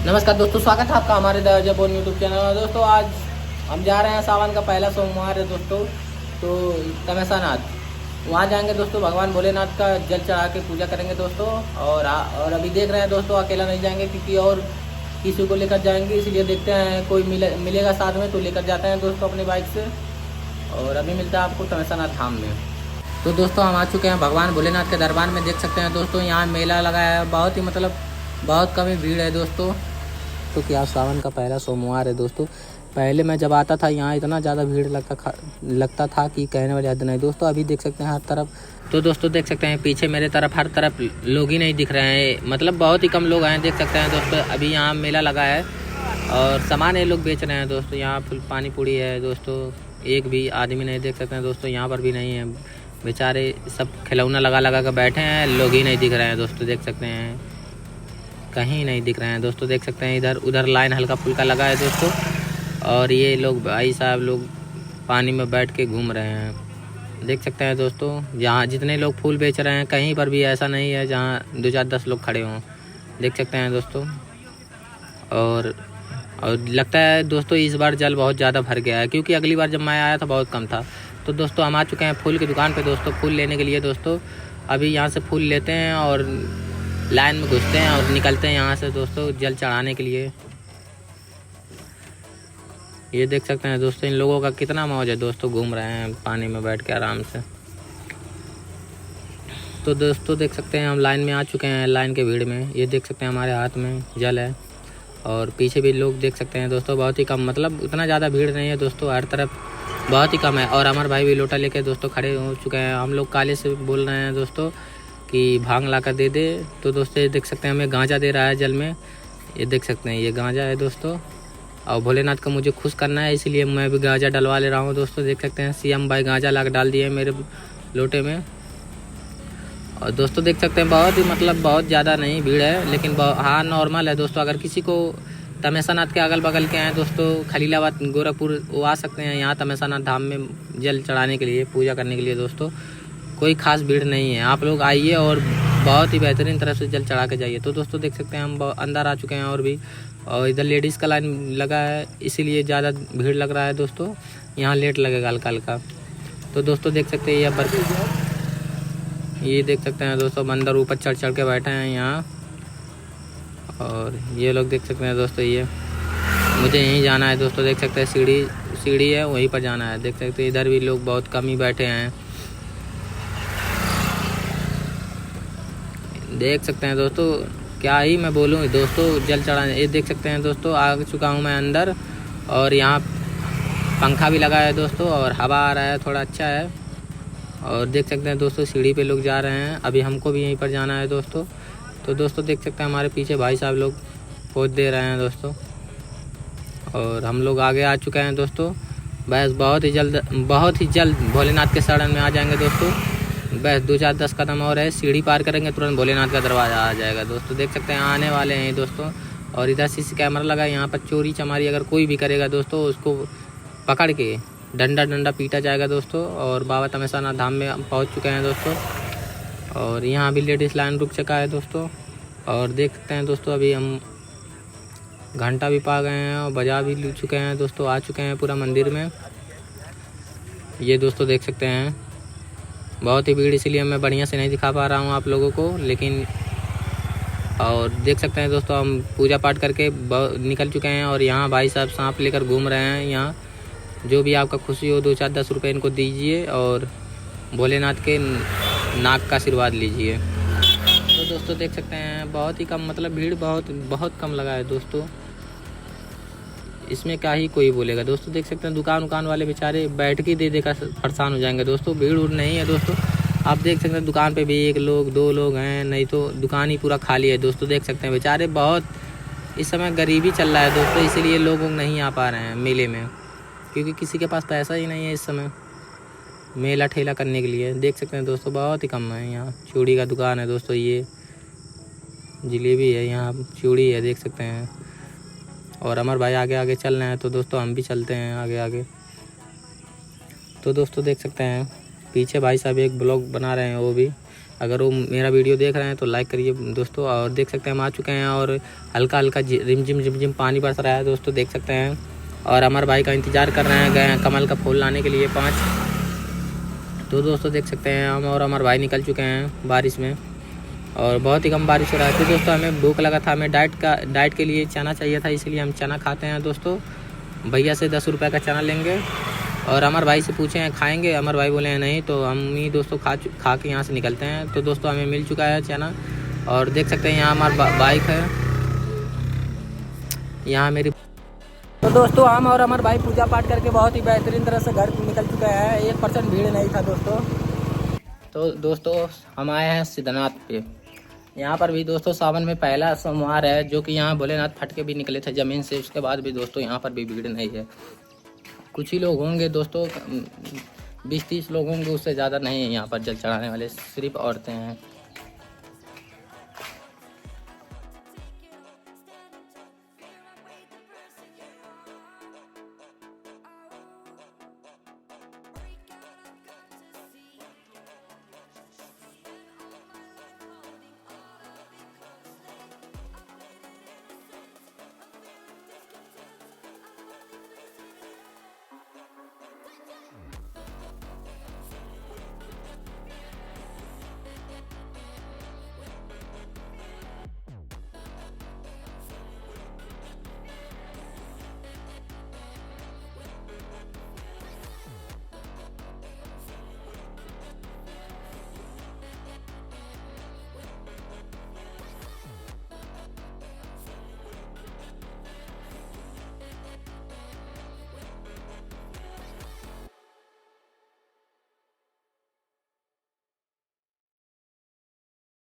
नमस्कार दोस्तों, स्वागत है आपका हमारे द जबोन यूट्यूब चैनल में। दोस्तों आज हम जा रहे हैं, सावन का पहला सोमवार है दोस्तों, तो तमेसानाथ वहाँ जाएंगे दोस्तों। भगवान भोलेनाथ का जल चढ़ा के पूजा करेंगे दोस्तों। और अभी देख रहे हैं दोस्तों, अकेला नहीं जाएंगे क्योंकि और किसी को लेकर जाएंगे, इसलिए देखते हैं कोई मिलेगा साथ में तो लेकर जाते हैं दोस्तों अपनी बाइक से। और अभी मिलता है आपको तमेसानाथ धाम में। तो दोस्तों हम आ चुके हैं भगवान भोलेनाथ के दरबार में। देख सकते हैं दोस्तों, यहाँ मेला लगाया है, बहुत ही बहुत कम ही भीड़ है दोस्तों। तो क्या सावन का पहला सोमवार है दोस्तों। पहले मैं जब आता था यहाँ इतना ज़्यादा भीड़ लगता था कि कहने वाली हद नहीं दोस्तों। अभी देख सकते हैं हर तरफ, तो दोस्तों देख सकते हैं पीछे मेरे तरफ हर तरफ लोग ही नहीं दिख रहे हैं, मतलब बहुत ही कम लोग आए। देख सकते हैं दोस्तों, अभी यहाँ मेला लगा है और सामान ये लोग बेच रहे हैं दोस्तों। यहाँ पानी पूरी है दोस्तों, एक भी आदमी नहीं देख सकते हैं दोस्तों, यहाँ पर भी नहीं है। बेचारे सब खिलौना लगा कर बैठे हैं, लोग ही नहीं दिख रहे हैं दोस्तों। देख सकते हैं कहीं नहीं दिख रहे हैं दोस्तों। देख सकते हैं इधर उधर लाइन हल्का फुल्का लगा है दोस्तों। और ये लोग भाई साहब लोग पानी में बैठ के घूम रहे हैं। देख सकते हैं दोस्तों, जहाँ जितने लोग फूल बेच रहे हैं कहीं पर भी ऐसा नहीं है जहाँ 2-4-10 लोग खड़े हों। देख सकते हैं दोस्तों। और लगता है दोस्तों इस बार जल बहुत ज़्यादा भर गया है, क्योंकि अगली बार जब मैं आया था बहुत कम था। तो दोस्तों हम आ चुके हैं फूल की दुकान पे दोस्तों, फूल लेने के लिए दोस्तों। अभी यहाँ से फूल लेते हैं और लाइन में घुसते हैं और निकलते हैं यहाँ से दोस्तों जल चढ़ाने के लिए। ये देख सकते हैं दोस्तों, इन लोगों का कितना मौज है दोस्तों, घूम रहे हैं पानी में बैठ के आराम से। तो दोस्तों देख सकते हैं हम लाइन में आ चुके हैं, लाइन के भीड़ में। ये देख सकते हैं हमारे हाथ में जल है और पीछे भी लोग देख सकते हैं दोस्तों, बहुत ही कम, मतलब उतना ज़्यादा भीड़ नहीं है दोस्तों, हर तरफ बहुत ही कम है। और अमर भाई भी लोटा लेके दोस्तों खड़े हो चुके हैं। हम लोग काले से बोल रहे हैं दोस्तों कि भांग ला कर दे दे। तो दोस्तों ये देख सकते हैं हमें गांजा दे रहा है जल में। ये देख सकते हैं ये गांजा है दोस्तों, और भोलेनाथ का मुझे खुश करना है इसलिए मैं भी गांजा डलवा ले रहा हूँ दोस्तों। देख सकते हैं सीएम भाई गांजा ला कर डाल दिए मेरे लोटे में। और दोस्तों देख सकते हैं बहुत ही, मतलब बहुत ज़्यादा नहीं भीड़ है, लेकिन हाँ नॉर्मल है दोस्तों। अगर किसी को तमेसानाथ के अगल बगल के हैं दोस्तों, खलीलाबाद गोरखपुर, वो आ सकते हैं यहाँ तमेसानाथ धाम में जल चढ़ाने के लिए, पूजा करने के लिए दोस्तों। कोई खास भीड़ नहीं है, आप लोग आइए और बहुत ही बेहतरीन तरह से जल चढ़ा के जाइए। तो दोस्तों देख सकते हैं हम अंदर आ चुके हैं और भी, और इधर लेडीज़ का लाइन लगा है इसीलिए ज़्यादा भीड़ लग रहा है दोस्तों। यहाँ लेट लगेगा हल्का हल्का। तो दोस्तों देख सकते हैं ये देख सकते हैं दोस्तों, अंदर ऊपर चढ़ के बैठे हैं यहाँ। और ये लोग देख सकते हैं दोस्तों, ये मुझे यहीं जाना है दोस्तों। देख सकते हैं सीढ़ी है, वहीं पर जाना है। देख सकते हैं इधर भी लोग बहुत कम ही बैठे हैं। देख सकते हैं दोस्तों, क्या ही मैं बोलूँ दोस्तों, जल चढ़ाने। ये देख सकते हैं दोस्तों, आ चुका हूँ मैं अंदर और यहाँ पंखा भी लगा है दोस्तों और हवा आ रहा है, थोड़ा अच्छा है। और देख सकते हैं दोस्तों सीढ़ी पे लोग जा रहे हैं, अभी हमको भी यहीं पर जाना है दोस्तों। तो दोस्तों देख सकते हैं हमारे पीछे भाई साहब लोग पोज दे रहे हैं दोस्तों, और हम लोग आगे आ चुके हैं दोस्तों। बस बहुत ही जल्द भोलेनाथ के शरण में आ जाएंगे दोस्तों। बस 2-4-10 कदम और है, सीढ़ी पार करेंगे तुरंत भोलेनाथ का दरवाज़ा आ जाएगा दोस्तों। देख सकते हैं आने वाले हैं दोस्तों। और इधर सीसी कैमरा लगा है, यहाँ पर चोरी चमारी अगर कोई भी करेगा दोस्तों, उसको पकड़ के डंडा पीटा जाएगा दोस्तों। और बाबा तमेसानाथ धाम में हम पहुँच चुके हैं दोस्तों, और यहाँ भी लेडीज़ लाइन रुक चुका है दोस्तों। और देख सकते हैं दोस्तों, अभी हम घंटा भी पा गए हैं और बजा भी ले चुके हैं दोस्तों, आ चुके हैं पूरा मंदिर में। ये दोस्तों देख सकते हैं बहुत ही भीड़, इसीलिए मैं बढ़िया से नहीं दिखा पा रहा हूँ आप लोगों को, लेकिन और देख सकते हैं दोस्तों हम पूजा पाठ करके निकल चुके हैं। और यहाँ भाई साहब सांप लेकर घूम रहे हैं। यहाँ जो भी आपका खुशी हो 2-4-10 रुपये इनको दीजिए और भोलेनाथ के नाक का आशीर्वाद लीजिए। तो दोस्तों देख सकते हैं बहुत ही कम, मतलब भीड़ बहुत कम लगा है दोस्तों, इसमें क्या ही कोई बोलेगा दोस्तों। देख सकते हैं दुकान वाले बेचारे बैठ के दे देकर परेशान हो जाएंगे दोस्तों, भीड़ उड़ नहीं है दोस्तों। आप देख सकते हैं दुकान पे भी 1 लोग 2 लोग हैं, नहीं तो दुकान ही पूरा खाली है दोस्तों। देख सकते हैं बेचारे, बहुत इस समय गरीबी चल रहा है दोस्तों, इसीलिए लोग नहीं आ पा रहे हैं मेले में, क्योंकि किसी के पास पैसा ही नहीं है इस समय मेला ठेला करने के लिए। देख सकते हैं दोस्तों बहुत ही कम है। यहाँ चूड़ी का दुकान है दोस्तों, ये जलेबी है, यहाँ चूड़ी है, देख सकते हैं। और अमर भाई आगे चल रहे हैं, तो दोस्तों हम भी चलते हैं आगे। तो दोस्तों देख सकते हैं पीछे भाई साहब एक ब्लॉग बना रहे हैं, वो भी अगर वो मेरा वीडियो देख रहे हैं तो लाइक करिए दोस्तों। और देख सकते हैं हम आ चुके हैं और हल्का हल्का रिमझिम पानी बरस रहा है दोस्तों, देख सकते हैं। और अमर भाई का इंतज़ार कर रहे हैं, गए हैं कमल का फूल लाने के लिए 5। तो दोस्तों देख सकते हैं हम और अमर भाई निकल चुके हैं बारिश में, और बहुत ही कम बारिश हो रहा है। तो दोस्तों हमें भूख लगा था, हमें डाइट के लिए चना चाहिए था, इसलिए हम चना खाते हैं दोस्तों। भैया से 10 रुपये का चना लेंगे और अमर भाई से पूछे हैं खाएंगे, अमर भाई बोले हैं नहीं, तो हम ही दोस्तों खा के यहाँ से निकलते हैं। तो दोस्तों हमें मिल चुका है चना, और देख सकते हैं यहाँ हमारा बाइक है, यहाँ मेरी। तो दोस्तों हम और अमर भाई पूजा पाठ करके बहुत ही बेहतरीन तरह से घर निकल चुके हैं, 1% भीड़ नहीं था दोस्तों। तो दोस्तों हम आए हैं सिद्धनाथ पे, यहाँ पर भी दोस्तों सावन में पहला सोमवार है, जो कि यहाँ भोलेनाथ फटके भी निकले थे ज़मीन से, उसके बाद भी दोस्तों यहाँ पर भी भीड़ नहीं है। कुछ ही लोग होंगे दोस्तों, 20-30 लोग होंगे, उससे ज़्यादा नहीं है यहाँ पर जल चढ़ाने वाले, सिर्फ औरतें हैं।